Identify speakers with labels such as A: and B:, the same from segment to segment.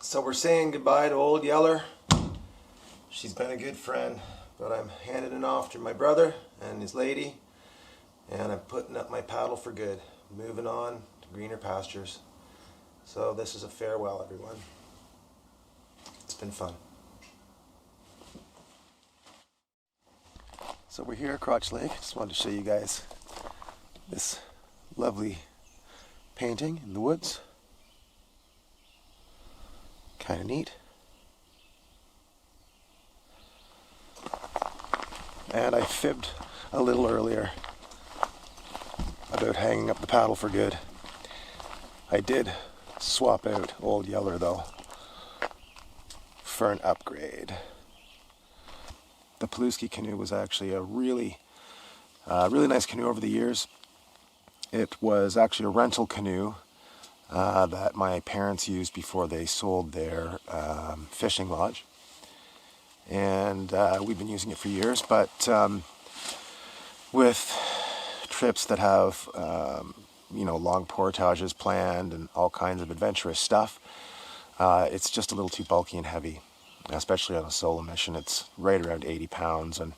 A: So we're saying goodbye to old Yeller. She's been a good friend, but I'm handing it off to my brother and his lady, and I'm putting up my paddle for good, moving on to greener pastures. So this is a farewell, everyone. It's been fun. So we're here at Crotch Lake. Just wanted to show you guys this lovely painting in the woods. Kind of neat. And I fibbed a little earlier about hanging up the paddle for good. I did swap out old Yeller though for an upgrade. The Pawluski canoe was actually a really nice canoe over the years. It was actually a rental canoe that my parents used before they sold their fishing lodge. And we've been using it for years, but with trips that have long portages planned and all kinds of adventurous stuff, it's just a little too bulky and heavy, especially on a solo mission. It's right around 80 pounds, and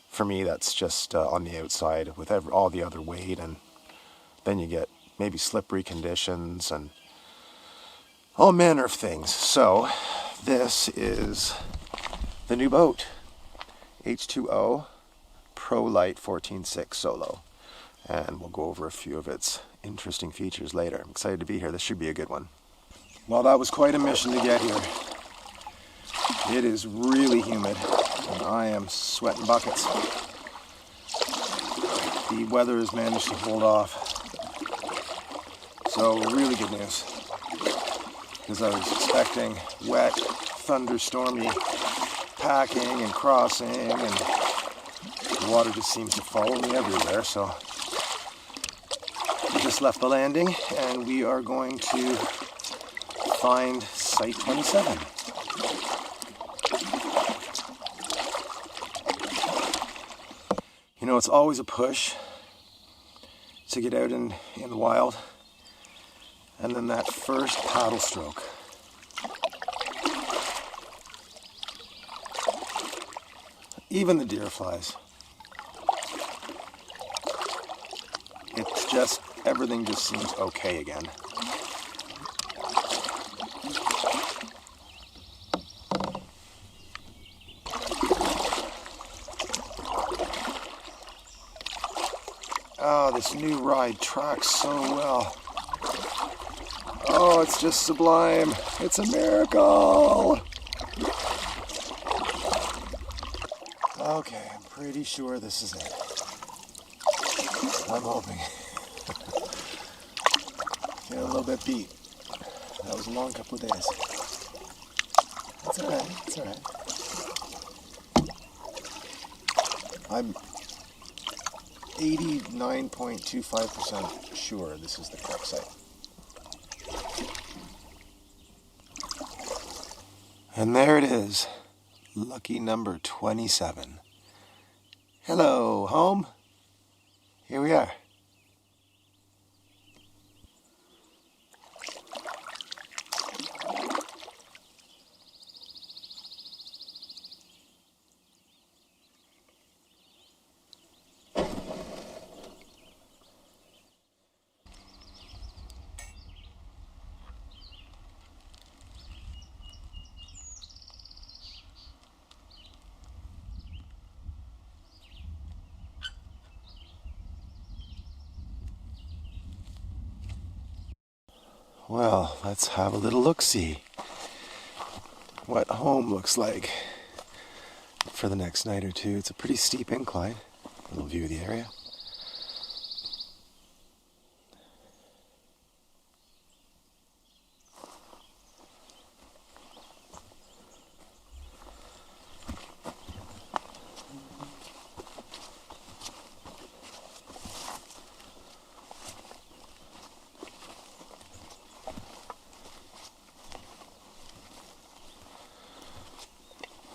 A: for me that's just on the outside with all the other weight, and then you get maybe slippery conditions and all manner of things. So this is the new boat, H2O Pro-Lite 14.6 Solo, and we'll go over a few of its interesting features later. I'm excited to be here. This should be a good one. Well, that was quite a mission to get here. It is really humid and I am sweating buckets. The weather has managed to hold off, so really good news, because I was expecting wet, thunderstormy packing and crossing, and the water just seems to follow me everywhere. So we just left the landing and we are going to find Site 27. You know, it's always a push to get out in the wild, and then that first paddle stroke. Even the deer flies. It's just, everything just seems okay again. Oh, this new ride tracks so well. Oh, it's just sublime. It's a miracle. Okay, I'm pretty sure this is it. I'm hoping. Get a little bit beat. That was a long couple of days. It's alright, it's alright. I'm 89.25% sure this is the correct site. And there it is. Lucky number 27. Hello, home. Here we are. Well, let's have a little look-see what home looks like for the next night or two. It's a pretty steep incline. A little view of the area.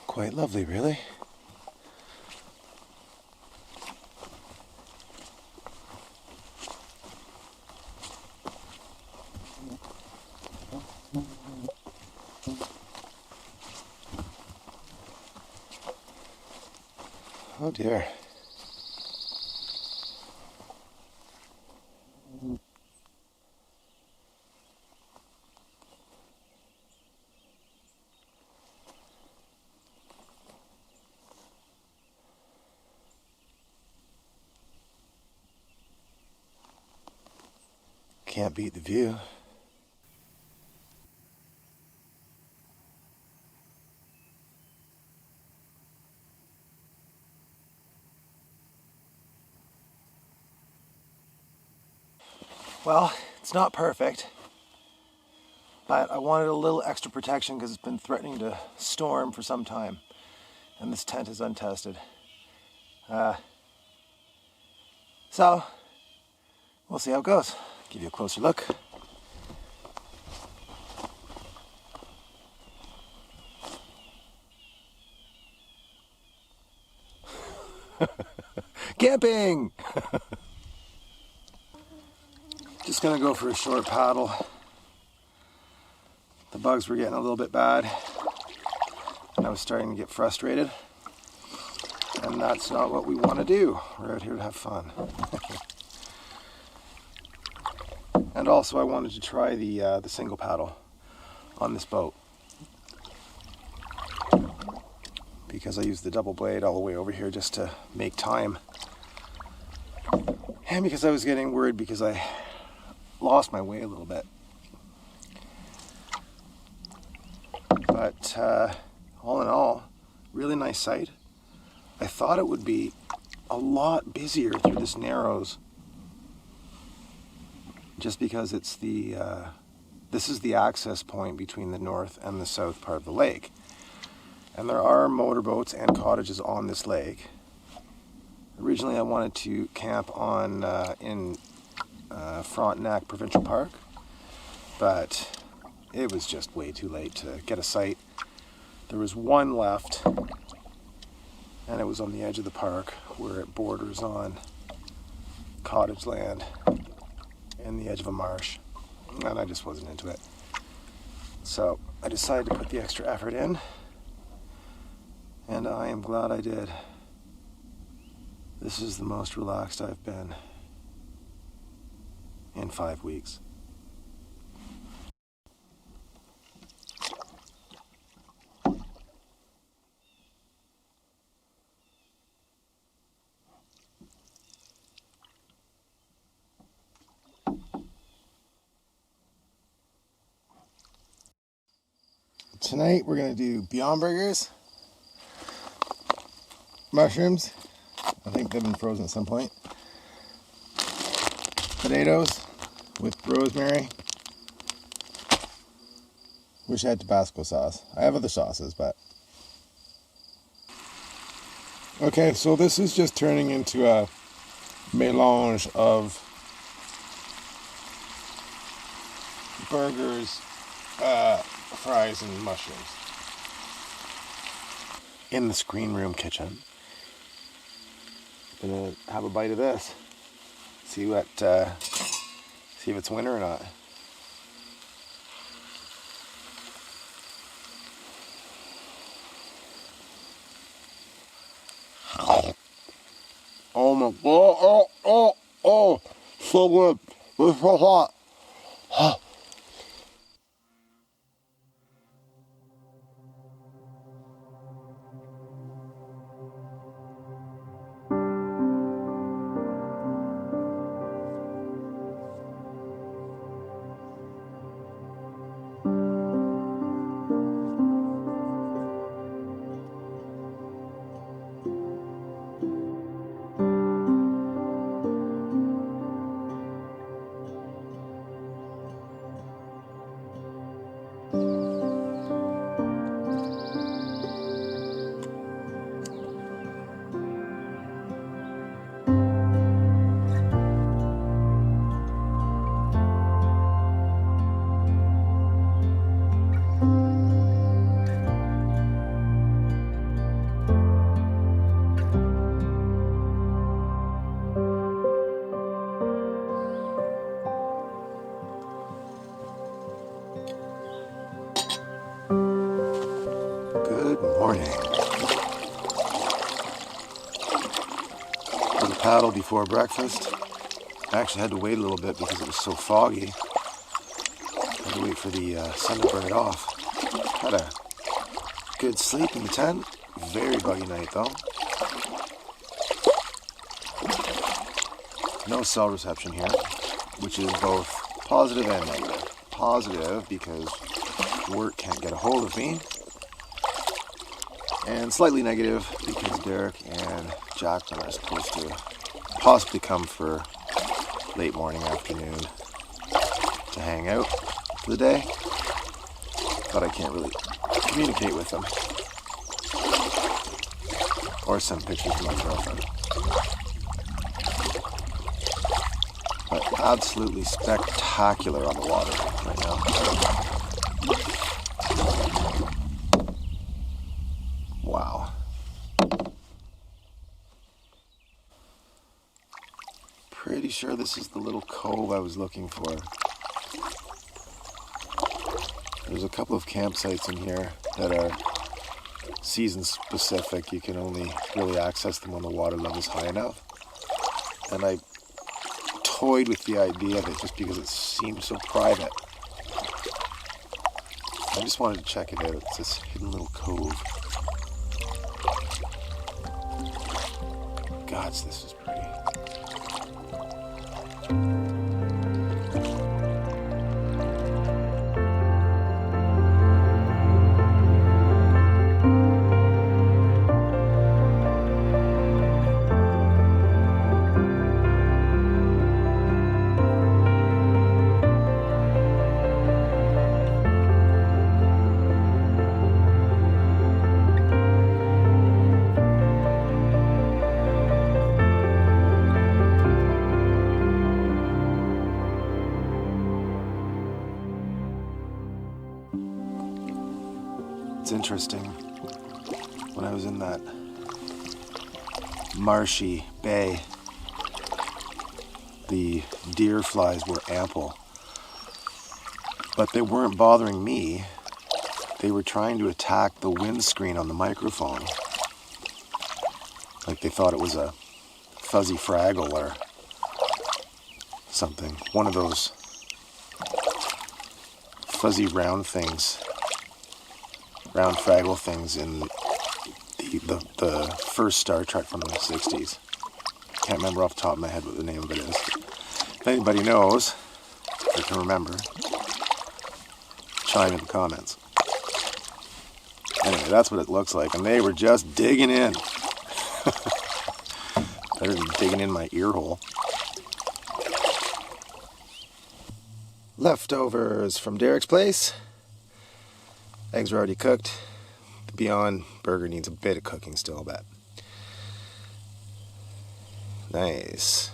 A: Quite lovely, really. Oh dear. Can't beat the view. Well, it's not perfect, but I wanted a little extra protection because it's been threatening to storm for some time, and this tent is untested. So, we'll see how it goes. Give you a closer look. Camping! Just gonna go for a short paddle. The bugs were getting a little bit bad, and I was starting to get frustrated. And that's not what we want to do. We're out here to have fun. And also I wanted to try the single paddle on this boat, because I used the double blade all the way over here just to make time. And because I was getting worried because I lost my way a little bit. But all in all, really nice sight. I thought it would be a lot busier through this Narrows, just because it's this is the access point between the north and the south part of the lake. And there are motorboats and cottages on this lake. Originally I wanted to camp on in Frontenac Provincial Park, but it was just way too late to get a site. There was one left, and it was on the edge of the park where it borders on cottage land and the edge of a marsh, and I just wasn't into it. So I decided to put the extra effort in, and I am glad I did. This is the most relaxed I've been in 5 weeks. Tonight we're going to do Beyond Burgers, mushrooms, I think they've been frozen at some point, potatoes with rosemary. Wish I had Tabasco sauce. I have other sauces, but... Okay, so this is just turning into a melange of burgers, fries, and mushrooms. In the screen room kitchen, I'm gonna have a bite of this. See if it's winter or not. Oh my god! Oh! So good. It's so hot. Good morning. paddle before breakfast. I actually had to wait a little bit because it was so foggy. I had to wait for the sun to burn it off. Had a good sleep in the tent. Very buggy night though. No cell reception here, which is both positive and negative. Positive because work can't get a hold of me, and slightly negative because Derek and Jacqueline are supposed to possibly come for late morning, afternoon to hang out for the day, but I can't really communicate with them or send pictures to my girlfriend. But absolutely spectacular on the water right now. Wow. Pretty sure this is the little cove I was looking for. There's a couple of campsites in here that are season specific. You can only really access them when the water level is high enough. And I toyed with the idea of it just because it seemed so private. I just wanted to check it out. It's this hidden little cove. Gods, this is pretty. It's interesting, when I was in that marshy bay, the deer flies were ample, but they weren't bothering me. They were trying to attack the windscreen on the microphone, like they thought it was a fuzzy Fraggle or something. One of those fuzzy round things. Round Fraggle things in the first Star Trek from the 60s. Can't remember off the top of my head what the name of it is. If anybody knows, if I can remember, chime in the comments. Anyway, that's what it looks like, and they were just digging in. Better than digging in my ear hole. Leftovers from Derek's place. Eggs are already cooked. The Beyond Burger needs a bit of cooking still, I bet. Nice.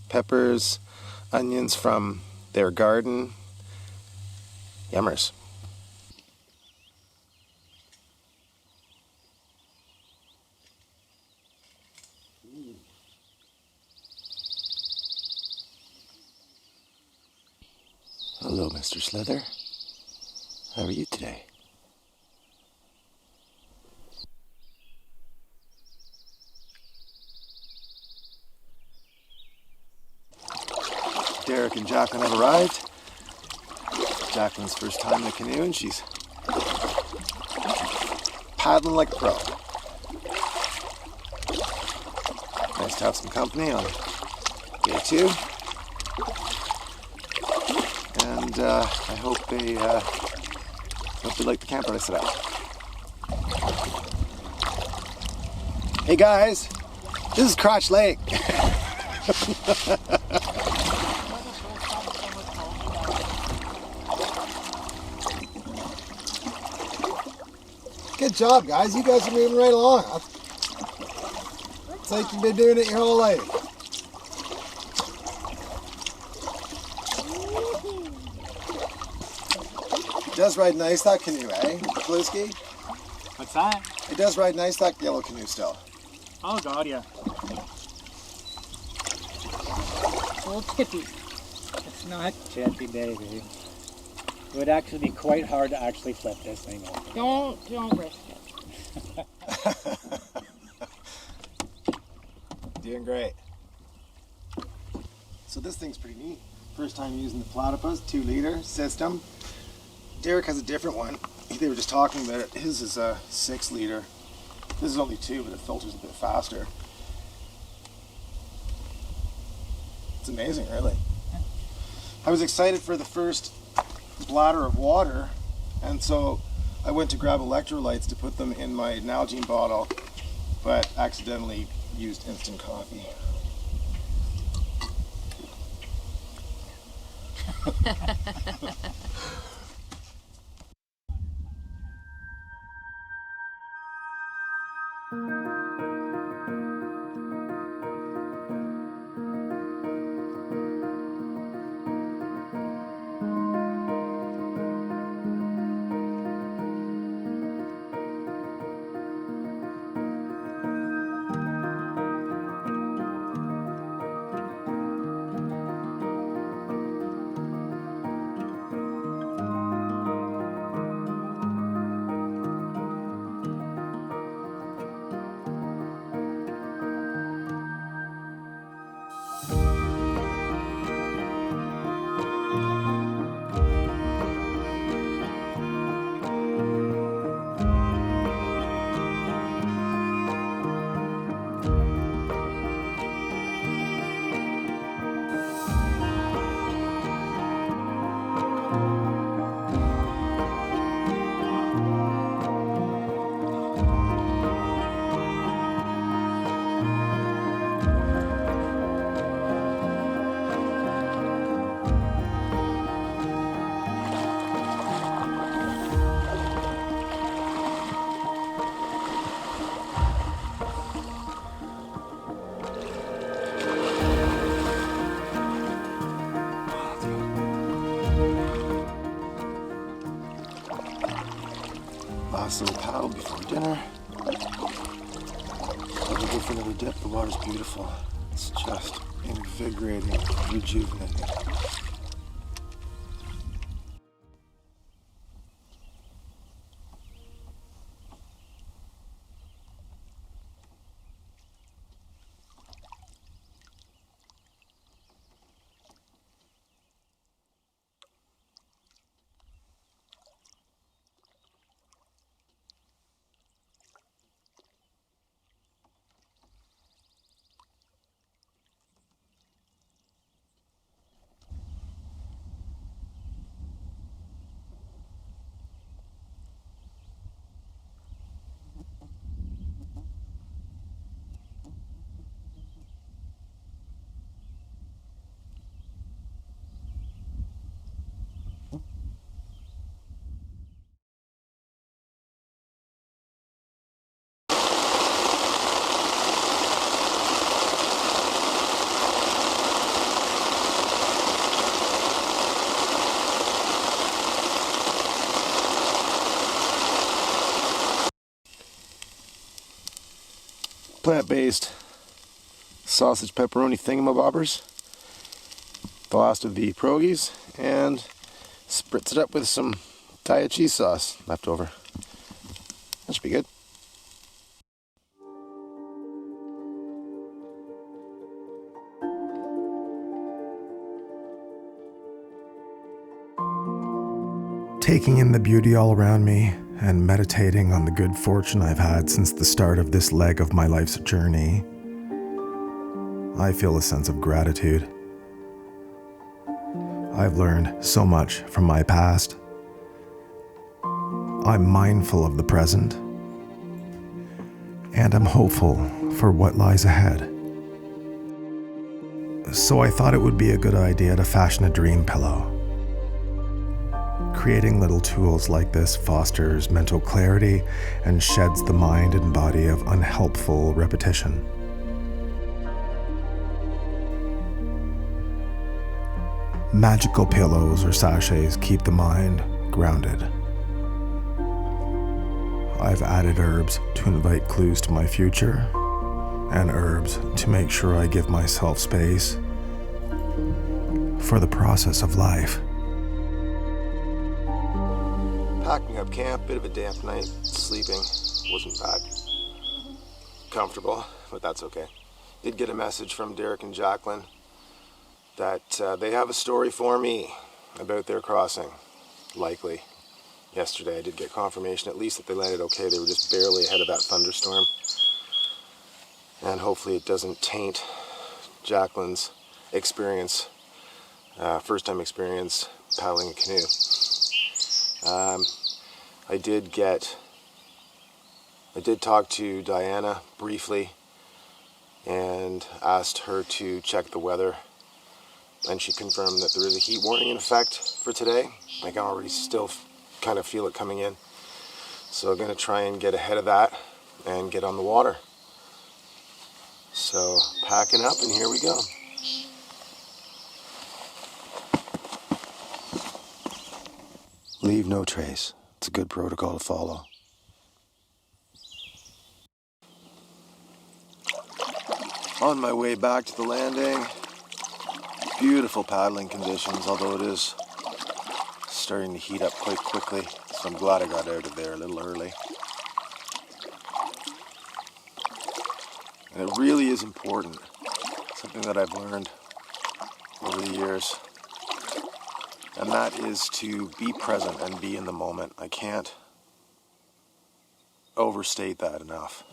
A: Peppers, onions from their garden. Yummers. Hello, Mr. Slither. How are you today? Derek and Jacqueline have arrived. Jacqueline's first time in the canoe, and she's paddling like a pro. Nice to have some company on day 2. And I hope they like the camper I set up. Hey guys, this is Crotch Lake. Good job, guys. You guys are moving right along. It's like you've been doing it your whole life. It does ride nice, that canoe, eh? Blueski?
B: What's that?
A: It does ride nice, that yellow canoe still.
B: Oh god, yeah. It's a little tippy. It's not tippy, baby. It would actually be quite hard to actually flip this thing over.
C: Don't risk it.
A: Doing great. So this thing's pretty neat. First time using the Platypus 2-liter system. Derek has a different one. They were just talking about it. His is a 6-liter. This is only 2, but it filters a bit faster. It's amazing, really. I was excited for the first bladder of water, and so I went to grab electrolytes to put them in my Nalgene bottle, but accidentally used instant coffee. Last little paddle before dinner. Probably go for another dip. The water's beautiful. It's just invigorating, rejuvenating. Plant-based sausage pepperoni thingamabobbers. The last of the pierogies, and spritz it up with some diet cheese sauce left over. That should be good.
C: Taking in the beauty all around me and meditating on the good fortune I've had since the start of this leg of my life's journey, I feel a sense of gratitude. I've learned so much from my past. I'm mindful of the present, and I'm hopeful for what lies ahead. So I thought it would be a good idea to fashion a dream pillow. Creating little tools like this fosters mental clarity and sheds the mind and body of unhelpful repetition. Magical pillows or sachets keep the mind grounded. I've added herbs to invite clues to my future, and herbs to make sure I give myself space for the process of life.
A: Packing up camp, bit of a damp night. Sleeping wasn't bad. Comfortable, but that's okay. Did get a message from Derek and Jacqueline. that they have a story for me about their crossing, likely. Yesterday I did get confirmation at least that they landed okay. They were just barely ahead of that thunderstorm. And hopefully it doesn't taint Jacqueline's experience, first time experience paddling a canoe. I did talk to Diana briefly and asked her to check the weather, and she confirmed that there is a heat warning in effect for today. I can already still kind of feel it coming in. So I'm going to try and get ahead of that and get on the water. So packing up, and here we go. Leave no trace. It's a good protocol to follow. On my way back to the landing, beautiful paddling conditions, although it is starting to heat up quite quickly, so I'm glad I got out of there a little early. And it really is important, something that I've learned over the years, and that is to be present and be in the moment. I can't overstate that enough.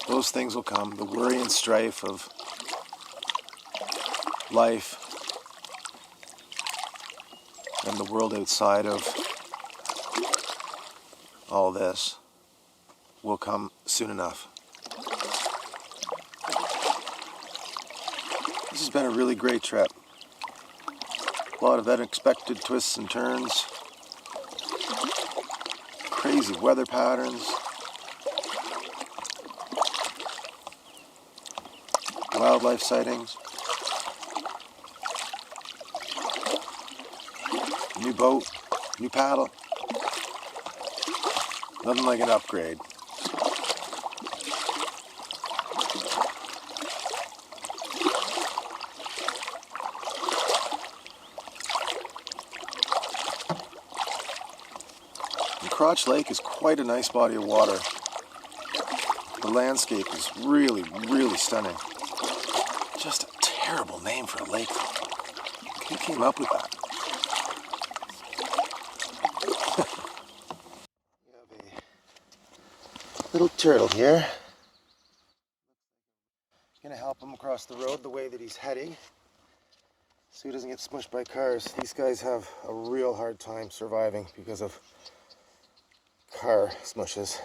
A: Those things will come, the worry and strife of life and the world outside of all this will come soon enough. This has been a really great trip. A lot of unexpected twists and turns, crazy weather patterns, wildlife sightings, new boat, new paddle. Nothing like an upgrade. And Crotch Lake is quite a nice body of water. The landscape is really, really stunning. Just a terrible name for a lake. Who came up with that? We have a little turtle here. Gonna help him across the road the way that he's heading so he doesn't get smushed by cars. These guys have a real hard time surviving because of car smushes.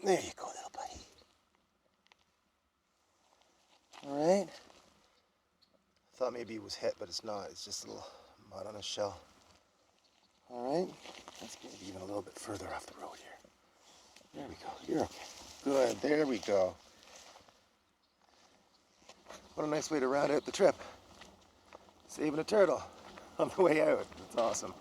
A: There you go, little buddy. Alright. Thought maybe he was hit, but it's not. It's just a little mud on his shell. Alright. Let's get even a little bit further off the road here. There we go. You're okay. Good. There we go. What a nice way to round out the trip. Saving a turtle on the way out. That's awesome.